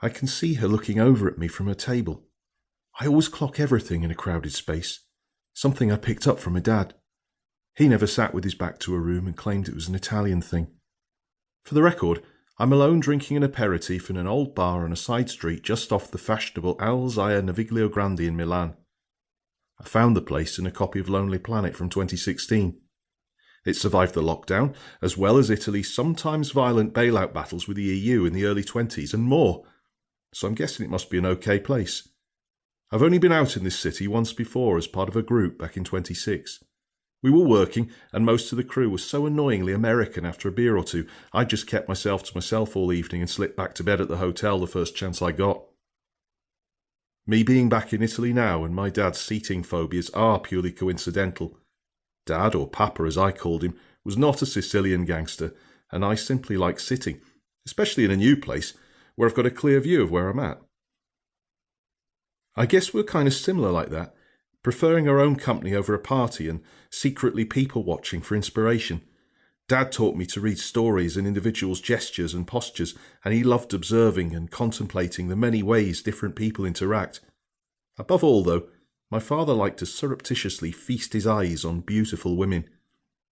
I can see her looking over at me from her table. I always clock everything in a crowded space, something I picked up from my dad. He never sat with his back to a room and claimed it was an Italian thing. For the record, I'm alone drinking an aperitif in an old bar on a side street just off the fashionable Alzaya Naviglio Grande in Milan. I found the place in a copy of Lonely Planet from 2016. It survived the lockdown, as well as Italy's sometimes violent bailout battles with the EU in the early 20s and more, so I'm guessing it must be an okay place. I've only been out in this city once before as part of a group back in 26. We were working, and most of the crew was so annoyingly American after a beer or two, I just kept myself to myself all evening and slipped back to bed at the hotel the first chance I got. Me being back in Italy now and my dad's seating phobias are purely coincidental. Dad, or Papa as I called him, was not a Sicilian gangster, and I simply like sitting, especially in a new place, where I've got a clear view of where I'm at. I guess we're kind of similar like that, preferring our own company over a party and secretly people-watching for inspiration. Dad taught me to read stories and individuals' gestures and postures, and he loved observing and contemplating the many ways different people interact. Above all, though, my father liked to surreptitiously feast his eyes on beautiful women.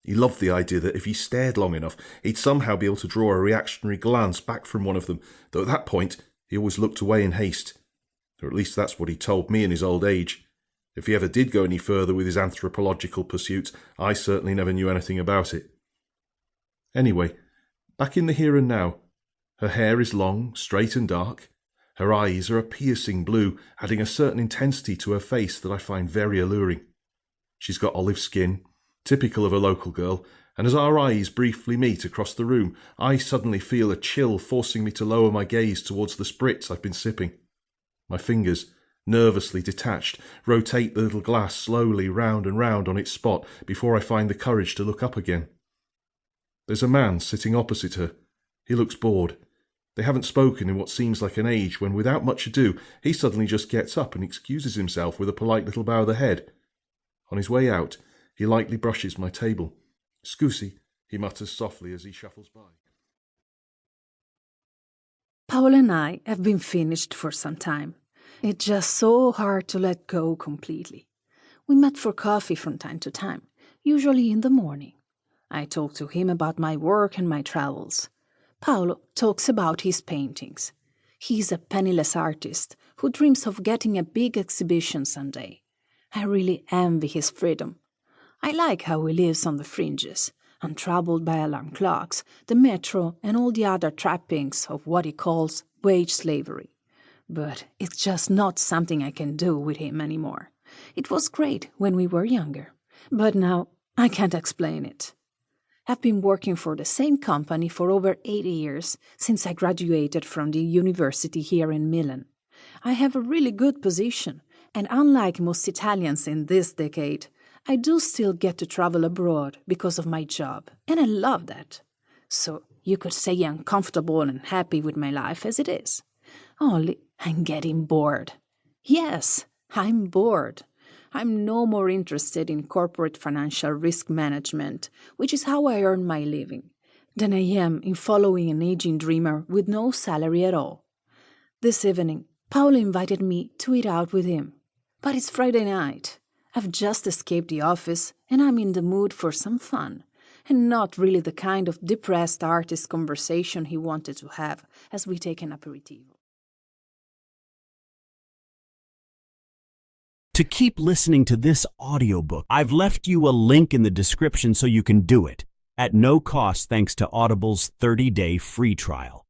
He loved the idea that if he stared long enough, he'd somehow be able to draw a reactionary glance back from one of them, though at that point he always looked away in haste. Or at least that's what he told me in his old age. If he ever did go any further with his anthropological pursuits, I certainly never knew anything about it. Anyway, back in the here and now. Her hair is long, straight and dark. Her eyes are a piercing blue, adding a certain intensity to her face that I find very alluring. She's got olive skin, typical of a local girl, and as our eyes briefly meet across the room, I suddenly feel a chill forcing me to lower my gaze towards the spritz I've been sipping. My fingers, nervously detached, rotate the little glass slowly round and round on its spot before I find the courage to look up again. There's a man sitting opposite her. He looks bored. They haven't spoken in what seems like an age when, without much ado, he suddenly just gets up and excuses himself with a polite little bow of the head. On his way out, he lightly brushes my table. "Scusi," he mutters softly as he shuffles by. Paolo and I have been finished for some time. It's just so hard to let go completely. We met for coffee from time to time, usually in the morning. I talk to him about my work and my travels. Paolo talks about his paintings. He's a penniless artist who dreams of getting a big exhibition someday. I really envy his freedom. I like how he lives on the fringes, untroubled by alarm clocks, the metro, and all the other trappings of what he calls wage slavery. But it's just not something I can do with him anymore. It was great when we were younger, but now I can't explain it. I've been working for the same company for over 80 years since I graduated from the university here in Milan. I have a really good position, and unlike most Italians in this decade, I do still get to travel abroad because of my job, and I love that. So you could say I'm comfortable and happy with my life as it is. Only I'm getting bored. Yes, I'm bored. I'm no more interested in corporate financial risk management, which is how I earn my living, than I am in following an aging dreamer with no salary at all. This evening, Paolo invited me to eat out with him. But it's Friday night. I've just escaped the office, and I'm in the mood for some fun, and not really the kind of depressed artist conversation he wanted to have as we take an aperitivo. To keep listening to this audiobook, I've left you a link in the description so you can do it, at no cost thanks to Audible's 30-day free trial.